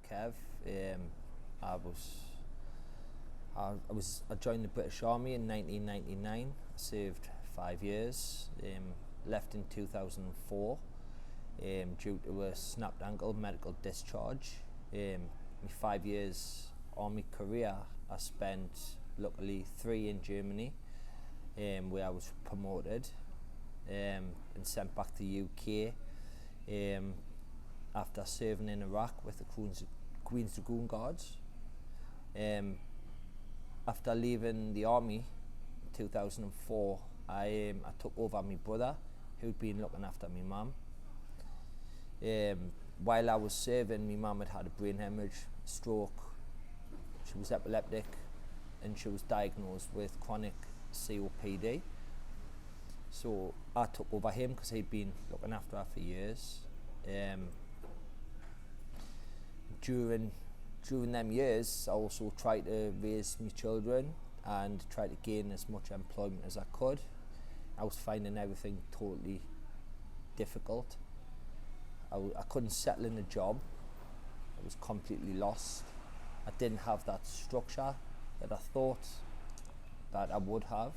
Kev. I joined the British Army in 1999. I served 5 years. Left in 2004 due to a snapped ankle medical discharge. My 5 years army career, I spent luckily 3 in Germany, where I was promoted and sent back to the UK after serving in Iraq with the Queen's Dragoon Guards. After leaving the army in 2004, I took over my brother, who'd been looking after my mum. While I was serving, my mum had a brain hemorrhage, stroke. She was epileptic, and she was diagnosed with chronic COPD. So I took over him because he'd been looking after her for years. During them years, I also tried to raise my children and try to gain as much employment as I could. I was finding everything totally difficult. I couldn't settle in a job. I was completely lost. I didn't have that structure that I thought that I would have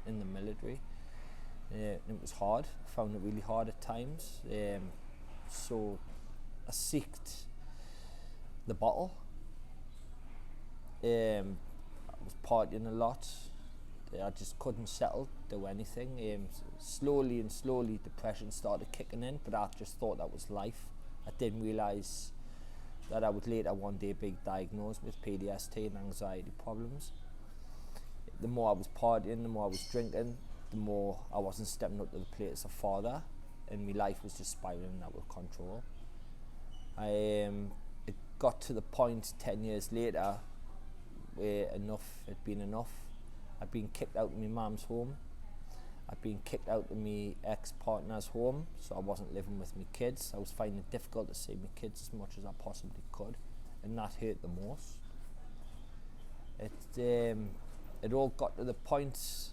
in the military. It was hard. I found it really hard at times. So I sought the bottle. I was partying a lot. I just couldn't settle, do anything. Slowly, depression started kicking in, but I just thought that was life. I didn't realise that I would later one day be diagnosed with PTSD and anxiety problems. The more I was partying, the more I was drinking, the more I wasn't stepping up to the plate as a father, and my life was just spiralling out of control. It got to the point 10 years later where enough had been enough. I'd been kicked out of my mum's home. I'd been kicked out of my ex-partner's home, so I wasn't living with my kids. I was finding it difficult to see my kids as much as I possibly could, and that hurt the most. It all got to the point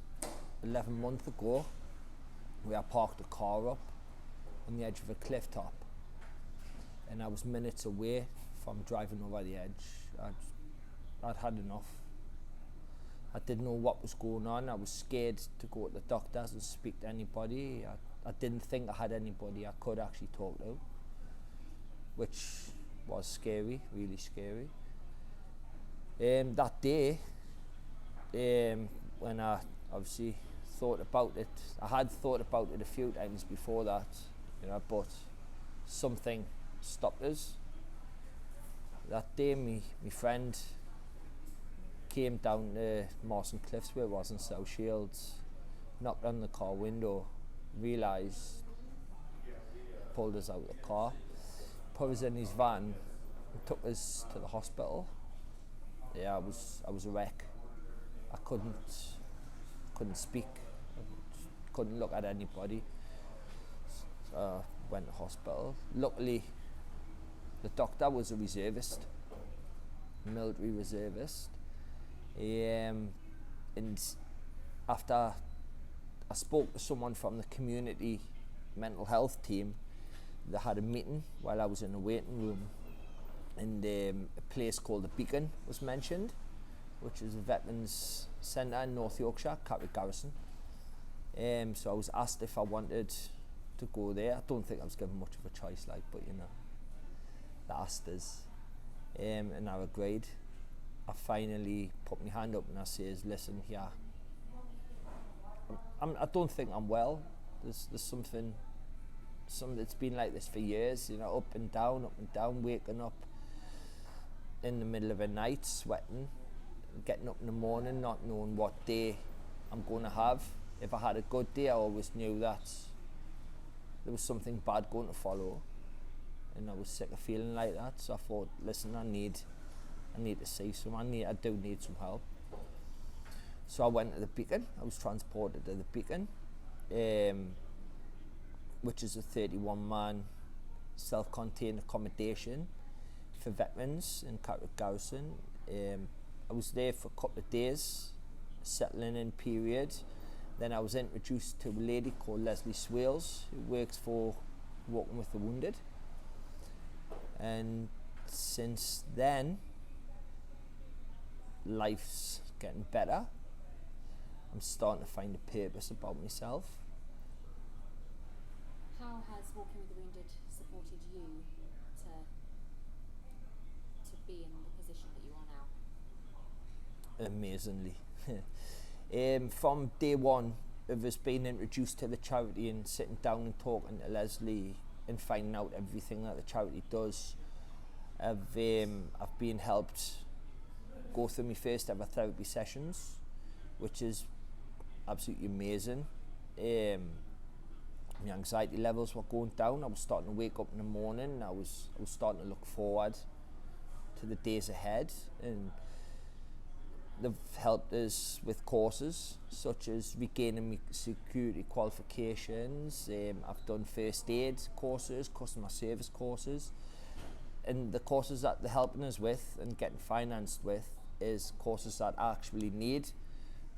11 months ago where I parked a car up on the edge of a cliff top, and I was minutes away from driving over the edge. I'd had enough. I didn't know what was going on. I was scared to go to the doctors and speak to anybody. I didn't think I had anybody I could actually talk to, which was scary, really scary. That day, when I obviously thought about it, I had thought about it a few times before that, but something stopped us. That day, my friend came down to Mawson Cliffs, where it was in South Shields, knocked on the car window, realised, pulled us out of the car, put us in his van, and took us to the hospital. Yeah, I was a wreck. I couldn't speak, couldn't look at anybody. So I went to hospital. Luckily, the doctor was a reservist, military reservist. And after I spoke to someone from the community mental health team, they had a meeting while I was in the waiting room, and a place called the Beacon was mentioned, which is a veterans centre in North Yorkshire, Carrick Garrison. So I was asked if I wanted to go there. I don't think I was given much of a choice, but they asked us, and I agreed. I finally put my hand up and I says, listen here, I don't think I'm well. There's something that's been like this for years, up and down, waking up in the middle of the night, sweating, getting up in the morning, not knowing what day I'm going to have. If I had a good day, I always knew that there was something bad going to follow, and I was sick of feeling like that. So I thought, listen, I need to see someone. I do need some help. So I went to the Beacon. I was transported to the Beacon, which is a 31-man self-contained accommodation for veterans in Carrick Garrison. I was there for a couple of days, settling in period. Then I was introduced to a lady called Leslie Swales, who works for Walking with the Wounded. And since then, life's getting better. I'm starting to find a purpose about myself. How has Walking with the Wounded supported you to be in the position that you are now? Amazingly. From day one of us being introduced to the charity and sitting down and talking to Leslie and finding out everything that the charity does, I've been helped go through my first ever therapy sessions, which is absolutely amazing. My anxiety levels were going down. I was starting to wake up in the morning. I was starting to look forward to the days ahead, and they've helped us with courses such as regaining my security qualifications. I've done first aid courses, customer service courses, and the courses that they're helping us with and getting financed with is courses that I actually need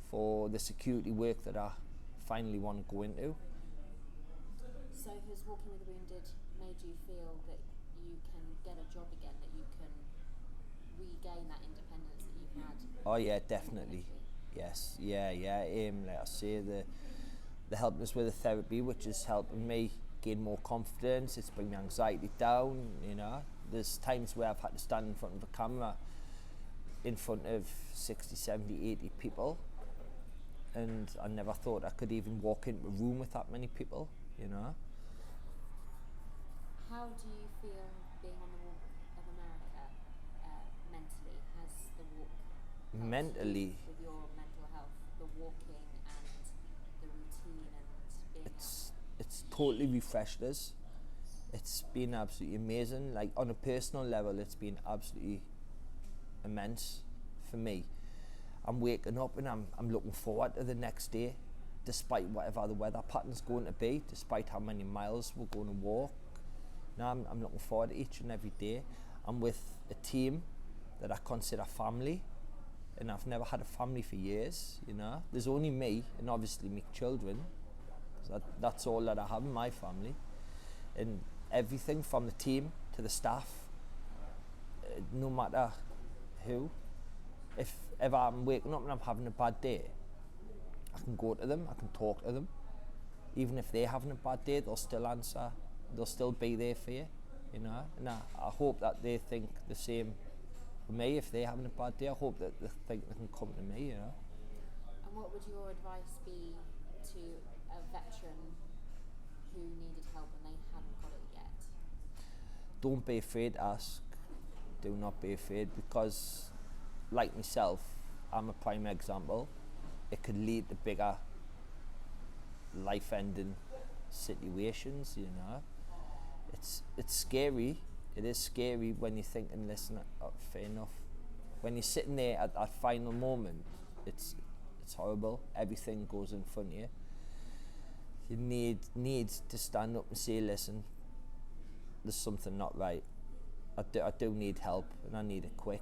for the security work that I finally want to go into. So has Walking with the Wounded made you feel that you can get a job again, that you can regain that independence that you had? Oh yeah, definitely. Yes, yeah. Like I say, they're helping us with the therapy, which is helping me gain more confidence. It's bringing my anxiety down, you know. There's times where I've had to stand in front of a camera in front of 60, 70, 80 people, and I never thought I could even walk into a room with that many people, you know. How do you feel being on the Walk of America mentally? Has the walk helped Mentally, you with your mental health, the walking and the routine and being it's totally refreshed us. It's been absolutely amazing. Like on a personal level, it's been absolutely immense for me. I'm waking up and I'm looking forward to the next day, despite whatever the weather pattern's going to be, despite how many miles we're going to walk. Now I'm looking forward to each and every day. I'm with a team that I consider family, and I've never had a family for years, you know. There's only me and obviously my children. So that's all that I have in my family. And everything from the team to the staff, no matter who, if ever I'm waking up and I'm having a bad day, I can go to them, I can talk to them. Even if they're having a bad day, they'll still answer, they'll still be there for you, you know. And I hope that they think the same for me. If they're having a bad day, I hope that they think they can come to me, you know. And what would your advice be to a veteran who needed help and they hadn't got it yet? Don't be afraid to ask. Do not be afraid, because like myself, I'm a prime example. It could lead to bigger life-ending situations, you know. It's scary. It is scary when you're thinking, listen, fair enough. When you're sitting there at that final moment, it's horrible. Everything goes in front of you. You need to stand up and say, listen, there's something not right. I do need help, and I need it quick.